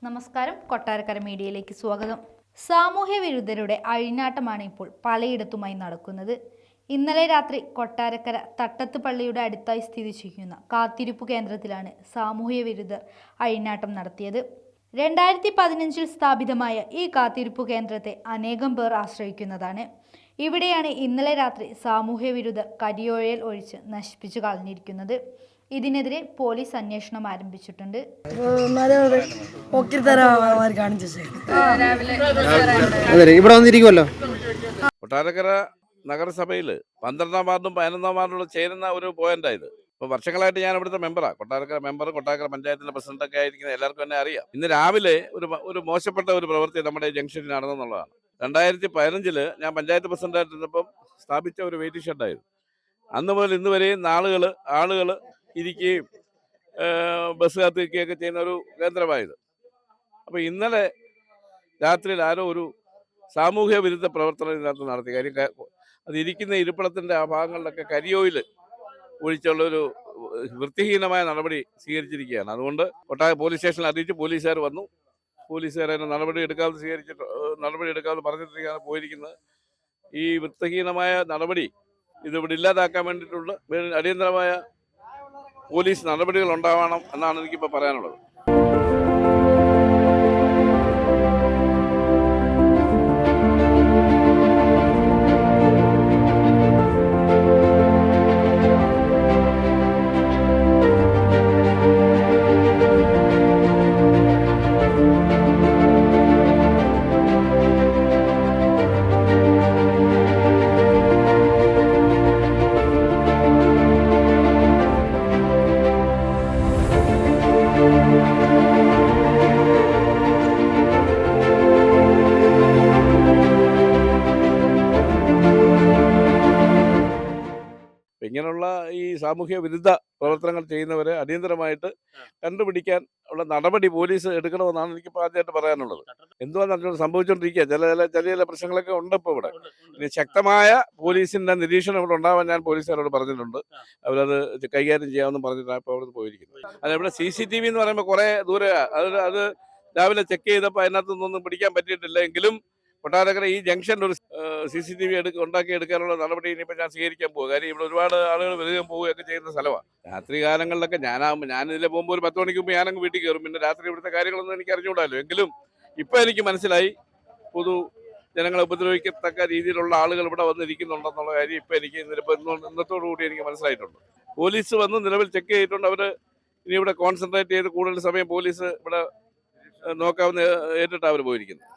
നമസ്കാരം, കൊട്ടാരക്കര മീഡിയയിലേക്ക് സ്വാഗതം. സാമൂഹ്യ വിരുദ്ധരുടെ അഴിഞ്ഞാട്ടമാണ് ഇപ്പോൾ പലയിടത്തുമായി നടക്കുന്നത്. ഇന്നലെ രാത്രി കൊട്ടാരക്കര തട്ടത്ത് പള്ളിയുടെ അടുത്തായി സ്ഥിതി ചെയ്യുന്ന കാത്തിരിപ്പു കേന്ദ്രത്തിലാണ് സാമൂഹ്യ വിരുദ്ധർ അഴിഞ്ഞാട്ടം നടത്തിയത്. 2015 സ്ഥാപിതമായ ഈ കാത്തിരിപ്പു കേന്ദ്രത്തെ അനേകം പേർ ആശ്രയിക്കുന്നതാണ്. ഇവിടെയാണ് ഇന്നലെ രാത്രി സാമൂഹ്യ വിരുദ്ധർ കരിയോഴൽ ഒഴിച്ച് നശിപ്പിച്ചു കളഞ്ഞിരിക്കുന്നത്. ഇതിനെതിരെ പോലീസ് അന്വേഷണം ആരംഭിച്ചിട്ടുണ്ട്. ഇവിടെ വന്നിരിക്കുമല്ലോ. കൊട്ടാരക്കര നഗരസഭയിൽ 12ാം വാർഡും 11ാം വാർഡും ചേരുന്ന ഒരു പോയിന്റായത്. ഇപ്പോൾ വർഷങ്ങളായിട്ട് ഞാൻ ഇവിടുത്തെ മെമ്പറാണ്. കൊട്ടാരക്കര മെമ്പർ, കൊട്ടാരക്കര പഞ്ചായത്തിന്റെ പ്രസിഡന്റൊക്കെ ആയിരിക്കുന്ന എല്ലാവർക്കും തന്നെ അറിയാം. ഇന്ന് രാവിലെ ഒരു മോശപ്പെട്ട ഒരു പ്രവൃത്തി നമ്മുടെ ജംഗ്ഷനിൽ നടന്നെന്നുള്ളതാണ്. 2015 ഞാൻ പഞ്ചായത്ത് പ്രസിഡന്റായിട്ടിരുന്നപ്പം സ്ഥാപിച്ച ഒരു വെയിറ്റിംഗ് ഷെഡായിരുന്നു. അന്ന് മുതൽ ഇന്ന് വരെയും ആളുകൾ ഇരിക്കുകയും ബസ് കാത്തിരിക്കുകയൊക്കെ ചെയ്യുന്ന ഒരു കേന്ദ്രമായത്. അപ്പോൾ ഇന്നലെ രാത്രിയിൽ ആരോ ഒരു സാമൂഹ്യ വിരുദ്ധ പ്രവർത്തനം ഇതിനകത്ത് നടത്തി. കാര്യം അത് ഇരിക്കുന്ന ഇരിപ്പിടത്തിൻ്റെ ആ ഭാഗങ്ങളിലൊക്കെ കരിയോയിൽ ഒഴിച്ചുള്ളൊരു വൃത്തിഹീനമായ നടപടി സ്വീകരിച്ചിരിക്കുകയാണ്. അതുകൊണ്ട് കൊട്ടാരം പോലീസ് സ്റ്റേഷനിൽ അറിയിച്ച് പോലീസുകാർ വന്നു. പോലീസുകാർ അതിന് നടപടി എടുക്കാമെന്ന് പറഞ്ഞിട്ടാണ് പോയിരിക്കുന്നത്. ഈ വൃത്തിഹീനമായ നടപടി ഇതിവിടെ ഇല്ലാതാക്കാൻ വേണ്ടിയിട്ടുള്ള അടിയന്തരമായ പോലീസ് നടപടികൾ ഉണ്ടാവണം എന്നാണ് എനിക്കിപ്പോൾ പറയാനുള്ളത്. ഇങ്ങനെയുള്ള ഈ സാമൂഹ്യ വിരുദ്ധ പ്രവർത്തനങ്ങൾ ചെയ്യുന്നവരെ അടിയന്തരമായിട്ട് കണ്ടുപിടിക്കാൻ ഉള്ള നടപടി പോലീസ് എടുക്കണമെന്നാണ് എനിക്കിപ്പോൾ ആദ്യമായിട്ട് പറയാനുള്ളത്. എന്തുവാന്ന് സംഭവിച്ചുകൊണ്ടിരിക്കുക ചില പ്രശ്നങ്ങളൊക്കെ ഉണ്ട് ഇപ്പോൾ ഇവിടെ. ഇനി ശക്തമായ പോലീസിന്റെ നിരീക്ഷണം ഇവിടെ ഉണ്ടാവാൻ ഞാൻ പോലീസുകാരോട് പറഞ്ഞിട്ടുണ്ട്. അവരത് കൈകാര്യം ചെയ്യാമെന്ന് പറഞ്ഞിട്ടാണ് ഇപ്പോൾ അവിടെ പോയിരിക്കുന്നത്. അതിവിടെ CCTV എന്ന് പറയുമ്പോൾ കുറേ ദൂരെ അത് രാവിലെ ചെക്ക് ചെയ്തപ്പോൾ അതിനകത്തൊന്നും പിടിക്കാൻ പറ്റിയിട്ടില്ല. എങ്കിലും കൊട്ടാരക്കര ഈ ജംഗ്ഷനിൽ ഒരു CCTV ഉണ്ടാക്കിയെടുക്കാനുള്ള നടപടി ഇനിയിപ്പോൾ ഞാൻ സ്വീകരിക്കാൻ പോകും. കാര്യം ഇവിടെ ഒരുപാട് ആളുകൾ വരികയും പോവുകയൊക്കെ ചെയ്യുന്ന സ്ഥലമാണ്. രാത്രി കാലങ്ങളിലൊക്കെ ഞാനിതിലെ പോകുമ്പോൾ ഒരു 10 മണിക്ക് മുമ്പ് ഞാനങ്ങ് വീട്ടിൽ കയറും. പിന്നെ രാത്രി ഇവിടുത്തെ കാര്യങ്ങളൊന്നും എനിക്ക് അറിഞ്ഞുകൂടാമല്ലോ. എങ്കിലും ഇപ്പം എനിക്ക് മനസ്സിലായി പൊതു ജനങ്ങളെ ഉപദ്രവിക്കത്തക്ക രീതിയിലുള്ള ആളുകൾ ഇവിടെ വന്നിരിക്കുന്നുണ്ടെന്നുള്ള കാര്യം ഇപ്പം എനിക്ക് ഇന്നത്തോടു കൂടി എനിക്ക് മനസ്സിലായിട്ടുണ്ട്. പോലീസ് വന്ന് നിലവിൽ ചെക്ക് ചെയ്തിട്ടുണ്ട്. അവർ ഇനി ഇവിടെ കോൺസെൻട്രേറ്റ് ചെയ്ത് കൂടുതൽ സമയം പോലീസ് ഇവിടെ നോക്കാവുന്ന ഏറ്റിട്ടാണ് അവർ പോയിരിക്കുന്നത്.